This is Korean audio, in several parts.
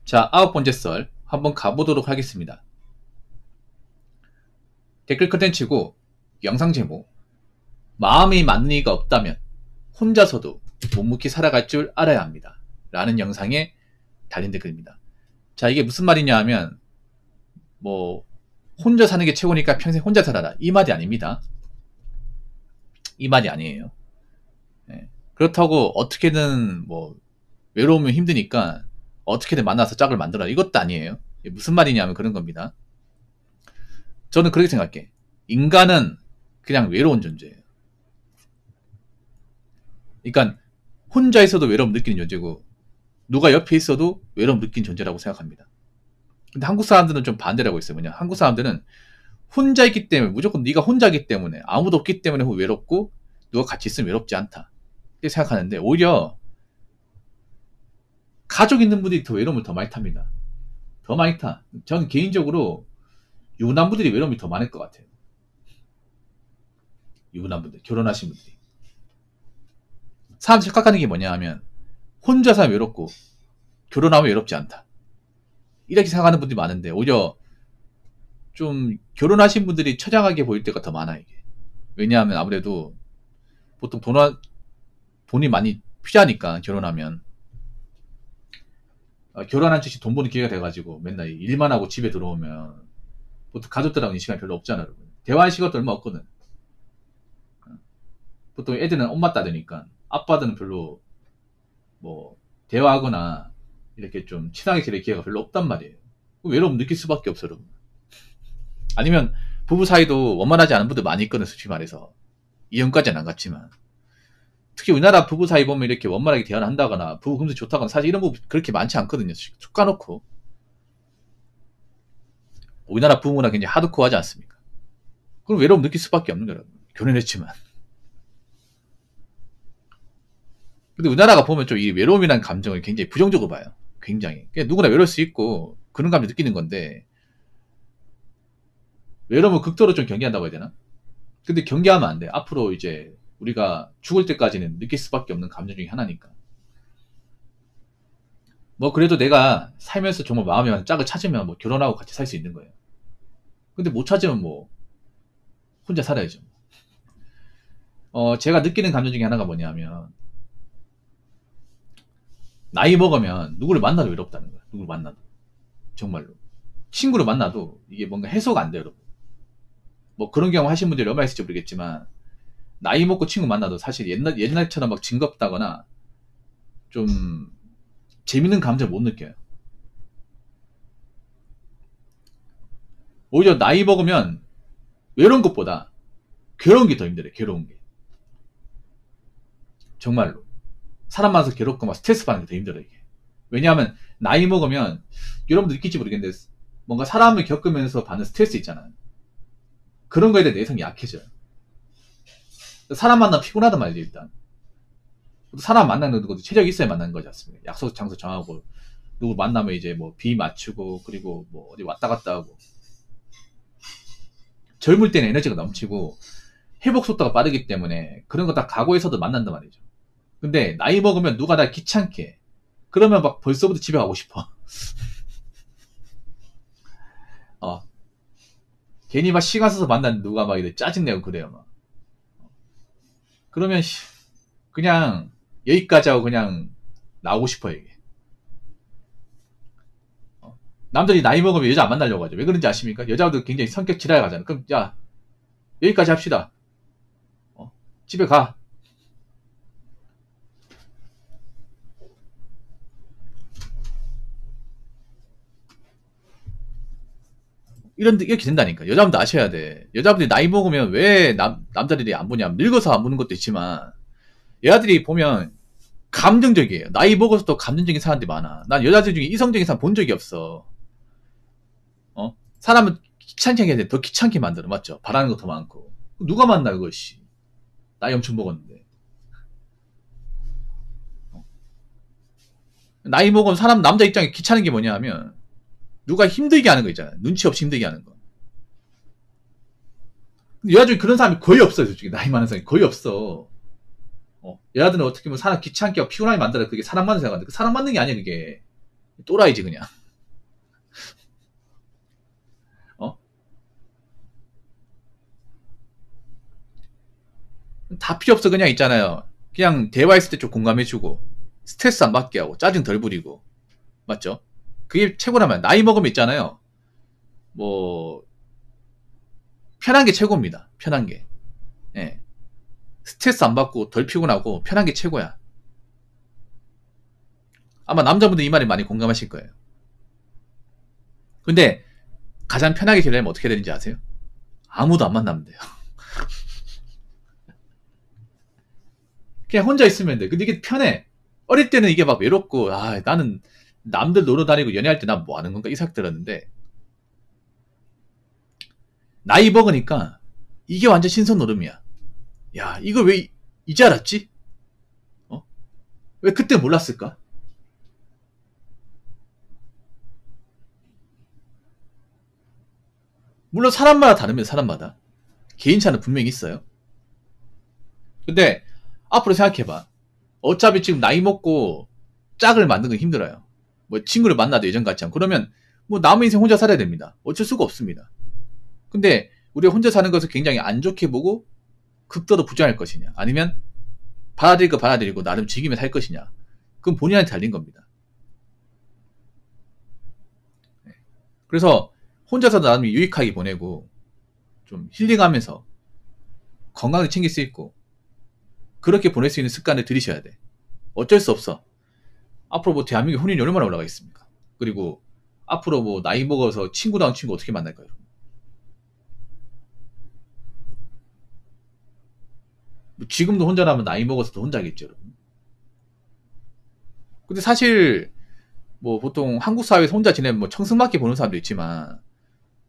자, 9번째 썰 한번 가보도록 하겠습니다. 댓글 컨텐츠고 영상 제목, 마음이 맞는 이가 없다면 혼자서도 묵묵히 살아갈 줄 알아야 합니다 라는 영상에 달린 댓글입니다. 자, 이게 무슨 말이냐 하면 혼자 사는 게 최고니까 평생 혼자 살아라, 이 말이 아닙니다. 이 말이 아니에요. 네. 그렇다고 어떻게든 외로우면 힘드니까 어떻게든 만나서 짝을 만들어라, 이것도 아니에요. 무슨 말이냐면 그런 겁니다. 저는 그렇게 생각해. 인간은 그냥 외로운 존재예요. 그러니까 혼자 있어도 외로움 느끼는 존재고 누가 옆에 있어도 외로움 느끼는 존재라고 생각합니다. 근데 한국 사람들은 좀 반대라고 있어요. 뭐냐, 한국 사람들은 혼자 있기 때문에, 무조건 네가 혼자이기 때문에, 아무도 없기 때문에 외롭고 누가 같이 있으면 외롭지 않다 이렇게 생각하는데, 오히려 가족 있는 분들이 더 외로움을 더 많이 탑니다. 더 많이 타. 저는 개인적으로 유부남분들이 외로움이 더 많을 것 같아요. 유부남분들, 결혼하신 분들이. 사람 착각하는 게 뭐냐 하면 혼자 살면 외롭고 결혼하면 외롭지 않다 이렇게 생각하는 분들이 많은데, 오히려 좀 결혼하신 분들이 처량하게 보일 때가 더 많아 이게. 왜냐하면 아무래도 보통 돈이 많이 필요하니까, 결혼하면 결혼한 즉시 돈 버는 기회가 돼가지고 맨날 일만 하고 집에 들어오면 보통 가족들하고 있는 시간이 별로 없잖아 여러분. 대화할 시간도 얼마 없거든. 보통 애들은 엄마 따르니까 아빠들은 별로 대화하거나 이렇게 좀 친하게 지낼 기회가 별로 없단 말이에요. 외로움 느낄 수밖에 없어 여러분. 아니면 부부 사이도 원만하지 않은 분들 많이 있거든, 솔직히 말해서. 이혼까지는 안 갔지만. 특히 우리나라 부부 사이 보면 이렇게 원만하게 대화를 한다거나 부부 금슬이 좋다거나 사실 이런 부분 그렇게 많지 않거든요. 툭 까놓고. 우리나라 부부나 굉장히 하드코어하지 않습니까? 그럼 외로움 느낄 수밖에 없는 거라고. 결혼했지만. 근데 우리나라가 보면 좀 이 외로움이라는 감정을 굉장히 부정적으로 봐요. 굉장히. 그냥 누구나 외로울 수 있고 그런 감정 느끼는 건데, 외로움을 극도로 좀 경계한다고 해야 되나? 근데 경계하면 안 돼. 앞으로 이제 우리가 죽을 때까지는 느낄 수밖에 없는 감정 중에 하나니까. 그래도 내가 살면서 정말 마음에 맞는 짝을 찾으면 결혼하고 같이 살 수 있는 거예요. 근데 못 찾으면 혼자 살아야죠. 제가 느끼는 감정 중에 하나가 뭐냐면, 나이 먹으면 누구를 만나도 외롭다는 거야. 누구를 만나도. 정말로. 친구를 만나도 이게 뭔가 해소가 안 돼요, 여러분. 그런 경험 하신 분들이 얼마나 있을지 모르겠지만, 나이 먹고 친구 만나도 사실 옛날처럼 막 징겁다거나 좀 재밌는 감정을 못 느껴요. 오히려 나이 먹으면 외로운 것보다 괴로운 게 더 힘들어요. 괴로운 게. 정말로. 사람 만나서 괴롭고 막 스트레스 받는 게 더 힘들어요, 이게. 왜냐하면 나이 먹으면, 여러분도 느낄지 모르겠는데 뭔가 사람을 겪으면서 받는 스트레스 있잖아요. 그런 거에 대해 내성이 약해져요. 사람 만나면 피곤하단 말이에요. 일단 사람 만나는 것도 체력이 있어야 만나는 거지 않습니까? 약속 장소 정하고 누구 만나면 이제 비 맞추고, 그리고 어디 왔다 갔다 하고. 젊을 때는 에너지가 넘치고 회복 속도가 빠르기 때문에 그런 거 다 각오해서도 만난단 말이죠. 근데 나이 먹으면 누가 나 귀찮게 해. 그러면 막 벌써부터 집에 가고 싶어. 괜히 막 시간 써서 만난 누가 막 이래 짜증내고 그래요 막. 그러면 그냥 여기까지 하고 그냥 나오고 싶어요 이게. 남들이 나이 먹으면 여자 안 만나려고 하죠. 왜 그런지 아십니까? 여자들 굉장히 성격 지랄 가잖아. 그럼 야, 여기까지 합시다. 집에 가. 이렇게 된다니까. 여자분들 아셔야 돼. 여자분들이 나이 먹으면 왜 남자들이 안 보냐. 늙어서 안 보는 것도 있지만, 여자들이 보면 감정적이에요. 나이 먹어서 또 감정적인 사람들이 많아. 난 여자들 중에 이성적인 사람 본 적이 없어. 사람은 귀찮게 해야 돼. 더 귀찮게 만들어. 맞죠? 바라는 것도 많고. 누가 만나 그거 씨. 나이 엄청 먹었는데. 나이 먹으면 남자 입장에 귀찮은 게 뭐냐 하면, 누가 힘들게 하는 거 있잖아요. 눈치 없이 힘들게 하는 거. 여자 중에 그런 사람이 거의 없어요. 솔직히 나이 많은 사람이 거의 없어. 여자들은 어떻게 보면 사람 귀찮게 하고 피곤하게 만들어. 그게 사랑 받는 생각하는데, 그 사랑 받는 게 아니야. 그게 또라이지 그냥. 다 필요 없어. 그냥 있잖아요. 그냥 대화했을 때 좀 공감해주고 스트레스 안 받게 하고 짜증 덜 부리고 맞죠? 그게 최고라면 나이 먹으면 있잖아요. 뭐 편한 게 최고입니다. 편한 게. 예. 스트레스 안 받고 덜 피곤하고 편한 게 최고야. 아마 남자분들 이 말에 많이 공감하실 거예요. 근데 가장 편하게 지내려면 어떻게 되는지 아세요? 아무도 안 만나면 돼요. 그냥 혼자 있으면 돼. 근데 이게 편해. 어릴 때는 이게 막 외롭고, 아, 나는 남들 놀러 다니고 연애할 때 난 뭐 하는 건가? 이 생각 들었는데, 나이 먹으니까 이게 완전 신선 노름이야. 야, 이걸 왜 이제 알았지? 어? 왜 그때 몰랐을까? 물론 사람마다 다릅니다, 사람마다. 개인차는 분명히 있어요. 근데 앞으로 생각해봐. 어차피 지금 나이 먹고 짝을 만드는 건 힘들어요. 뭐 친구를 만나도 예전 같지 않고. 그러면 뭐 남의 인생 혼자 살아야 됩니다. 어쩔 수가 없습니다. 근데 우리가 혼자 사는 것을 굉장히 안 좋게 보고 극도로 부정할 것이냐, 아니면 받아들일 거 받아들이고 나름 즐기며 살 것이냐, 그건 본인한테 달린 겁니다. 그래서 혼자서 나름 유익하게 보내고 좀 힐링하면서 건강을 챙길 수 있고 그렇게 보낼 수 있는 습관을 들이셔야 돼. 어쩔 수 없어. 앞으로 뭐 대한민국 혼인이 얼마나 올라가겠습니까? 그리고 앞으로 뭐 나이 먹어서 친구다운 친구 어떻게 만날까요? 뭐 지금도 혼자라면 나이 먹어서도 혼자겠죠, 여러분. 근데 사실 뭐 보통 한국 사회에서 혼자 지내면 뭐 청승맞게 보는 사람도 있지만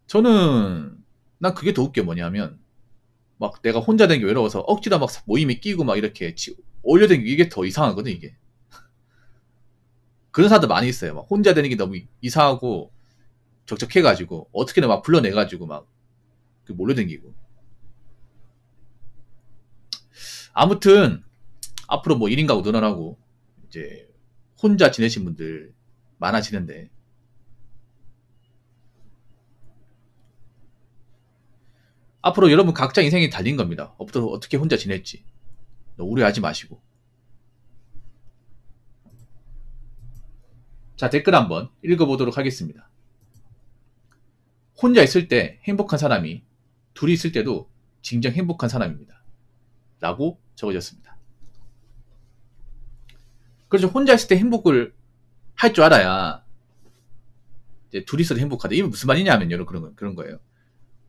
저는 난 그게 더 웃겨. 뭐냐면 막 내가 혼자 되는 게 외로워서 억지로 막 모임에 끼고 막 이렇게 올려다니고 이게 더 이상하거든 이게. 그런 사람들 많이 있어요. 막 혼자 되는 게 너무 이상하고 적적해가지고 어떻게든 막 불러내가지고 막 몰려다니고. 아무튼 앞으로 뭐 1인 가구 늘어나고 이제 혼자 지내신 분들 많아지는데 앞으로 여러분 각자 인생이 달린 겁니다. 어떻게 혼자 지낼지 우려하지 마시고. 자, 댓글 한번 읽어보도록 하겠습니다. 혼자 있을 때 행복한 사람이 둘이 있을 때도 진정 행복한 사람입니다. 라고 적어졌습니다. 그렇죠. 혼자 있을 때 행복을 할 줄 알아야 이제 둘이서도 행복하다. 이게 무슨 말이냐면 여러분 그런 거예요.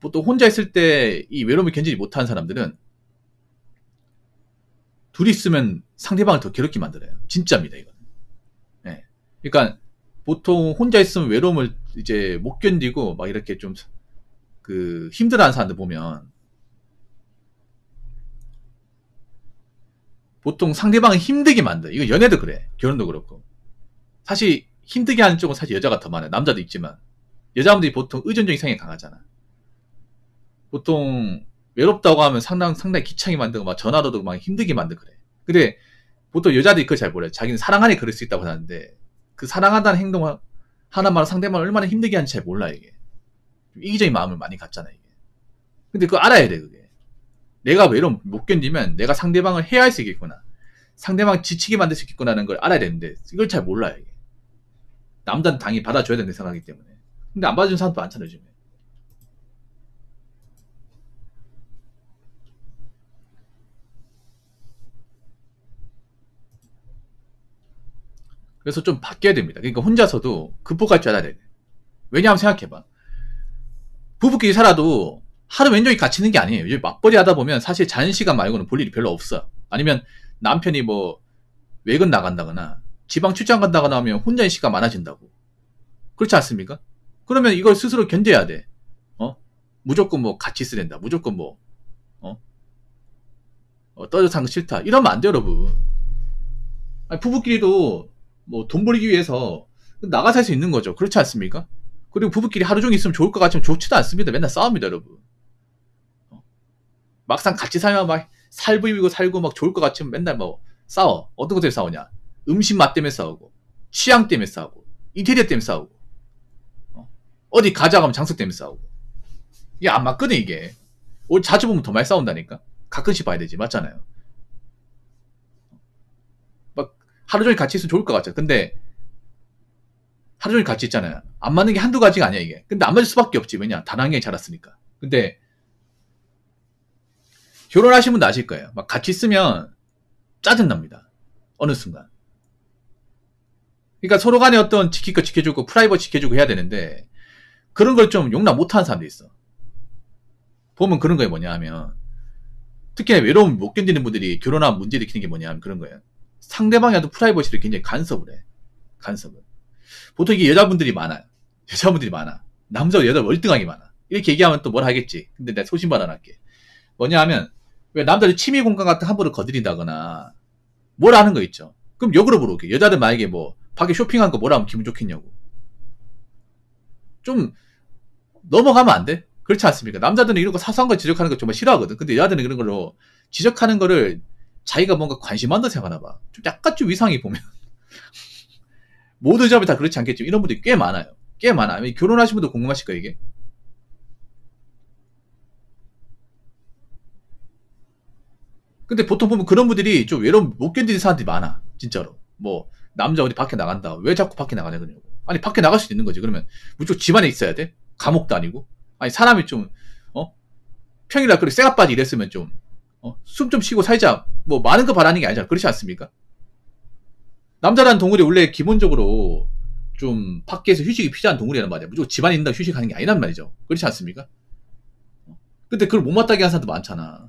보통 혼자 있을 때 이 외로움을 견디지 못하는 사람들은 둘이 있으면 상대방을 더 괴롭게 만들어요. 진짜입니다, 이건. 네. 그러니까 보통 혼자 있으면 외로움을 이제 못 견디고 막 이렇게 좀 힘들어하는 사람들 보면 보통 상대방을 힘들게 만들어요. 이거 연애도 그래. 결혼도 그렇고. 사실 힘들게 하는 쪽은 사실 여자가 더 많아요. 남자도 있지만 여자분들이 보통 의존적인 성향이 강하잖아. 보통 외롭다고 하면 상당히 귀찮게 만들고 막 전화로도 막 힘들게 만들고 그래. 근데 보통 여자들이 그걸 잘 몰라요. 자기는 사랑하니 그럴 수 있다고 하는데 그 사랑한다는 행동 하나만 상대방을 얼마나 힘들게 하는지 잘 몰라 이게. 이기적인 마음을 많이 갖잖아 이게. 근데 그거 알아야 돼 그게. 내가 외로움 못 견디면 내가 상대방을 해할 수 있겠구나. 상대방 지치게 만들 수 있겠구나라는 걸 알아야 되는데 이걸 잘 몰라요 이게. 남자는 당연히 받아줘야 된다는 생각이기 때문에. 근데 안 받아주는 사람도 많잖아요 요즘에. 그래서 좀 바뀌어야 됩니다. 그러니까 혼자서도 극복할 줄 알아야 돼. 왜냐하면 생각해봐. 부부끼리 살아도 하루 왼쪽이 같이 있는 게 아니에요. 이제 맞벌이 하다 보면 사실 자는 시간 말고는 볼 일이 별로 없어. 아니면 남편이 뭐 외근 나간다거나 지방 출장 간다거나 하면 혼자인 시간 많아진다고. 그렇지 않습니까? 그러면 이걸 스스로 견뎌야 돼. 무조건 뭐 같이 있어야 된다. 무조건 뭐 떨어져 사는 거 싫다. 이러면 안 돼 여러분. 아니, 부부끼리도 뭐 돈 벌기 위해서 나가 살 수 있는 거죠. 그렇지 않습니까? 그리고 부부끼리 하루 종일 있으면 좋을 것 같지만 좋지도 않습니다. 맨날 싸웁니다 여러분. 막상 같이 살면 막 살부이고 살고 막 좋을 것 같지만 맨날 뭐 싸워. 어떤 것 때문에 싸우냐? 음식 맛 때문에 싸우고, 취향 때문에 싸우고, 인테리어 때문에 싸우고, 어디 가자 가면 장소 때문에 싸우고. 이게 안 맞거든 이게. 오늘 자주 보면 더 많이 싸운다니까. 가끔씩 봐야 되지. 맞잖아요. 막 하루 종일 같이 있으면 좋을 것 같죠. 근데 하루 종일 같이 있잖아요. 안 맞는 게 한두 가지가 아니야, 이게. 근데 안 맞을 수밖에 없지. 왜냐? 다낭에 자랐으니까. 근데 결혼하신 분도 아실 거예요. 막 같이 있으면 짜증납니다. 어느 순간. 그러니까 서로 간에 어떤 지킬 거 지켜주고 프라이버시 지켜주고 해야 되는데 그런 걸 좀 용납 못하는 사람도 있어. 보면 그런 거에 뭐냐 하면 특히 외로움 못 견디는 분들이 결혼하면 문제 일으키는 게 뭐냐 하면 그런 거예요. 상대방이라도 프라이버시를 굉장히 간섭을 해. 간섭을. 보통 이게 여자분들이 많아요. 여자분들이 많아. 남자와 여자 월등하게 많아. 이렇게 얘기하면 또 뭘 하겠지. 근데 내가 소신발언할게. 뭐냐 하면 왜 남자들 취미 공간 같은 함부로 거들인다거나 뭘 하는 거 있죠. 그럼 역으로 물어볼게. 여자들 만약에 뭐 밖에 쇼핑한 거 뭐라 하면 기분 좋겠냐고. 좀 넘어가면 안 돼? 그렇지 않습니까? 남자들은 이런 거 사소한 거 지적하는 거 정말 싫어하거든. 근데 여자들은 그런 걸로 지적하는 거를 자기가 뭔가 관심 많다 생각하나 봐. 좀 약간 좀 이상해 보면. 모든 점이 다 그렇지 않겠지만 이런 분들이 꽤 많아요. 꽤 많아. 결혼하신 분도 궁금하실 거예요, 이게. 근데 보통 보면 그런 분들이 좀 외로움 못 견디는 사람들이 많아. 진짜로. 뭐 남자 어디 밖에 나간다. 왜 자꾸 밖에 나가냐 그러냐고. 아니 밖에 나갈 수도 있는 거지. 그러면 무조건 집안에 있어야 돼? 감옥도 아니고. 아니 사람이 좀 평일날 그렇게 쇠가빠지 이랬으면 좀 숨 좀 쉬고 살자. 뭐 많은 거 바라는 게 아니잖아. 그렇지 않습니까? 남자라는 동물이 원래 기본적으로 좀 밖에서 휴식이 필요한 동물이란 말이야. 무조건 집안에 있는다 휴식하는 게 아니란 말이죠. 그렇지 않습니까? 근데 그걸 못마땅해 하는 사람도 많잖아.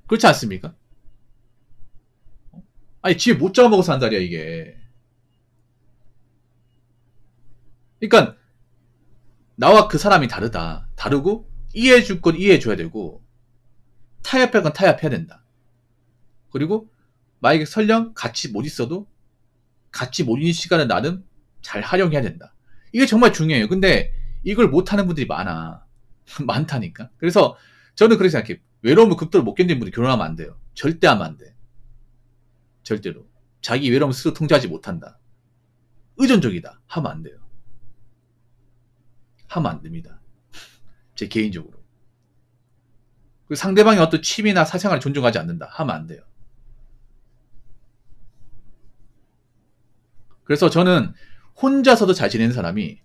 그렇지 않습니까? 아니 집에 못 잡아먹어서 한다리야 이게. 그러니까 나와 그 사람이 다르다. 다르고 이해해줄 건 이해해줘야 되고 타협할 건 타협해야 된다. 그리고 만약에 설령 같이 못 있어도 같이 못 있는 시간을 나름 잘 활용해야 된다. 이게 정말 중요해요. 근데 이걸 못하는 분들이 많아. 많다니까. 그래서 저는 그렇게 생각해요. 외로움을 극도로 못 견디는 분들이 결혼하면 안 돼요. 절대 하면 안 돼. 절대로. 자기 외로움을 스스로 통제하지 못한다. 의존적이다. 하면 안 돼요. 하면 안 됩니다. 제 개인적으로. 그리고 상대방의 어떤 취미나 사생활을 존중하지 않는다. 하면 안 돼요. 그래서 저는 혼자서도 잘 지내는 사람이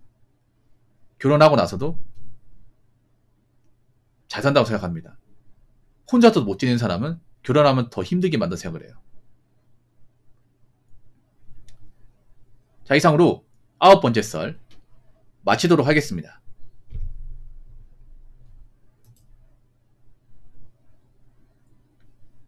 결혼하고 나서도 잘 산다고 생각합니다. 혼자서도 못 지내는 사람은 결혼하면 더 힘들게 만든다고 생각을 해요. 자, 이상으로 9번째 썰 마치도록 하겠습니다.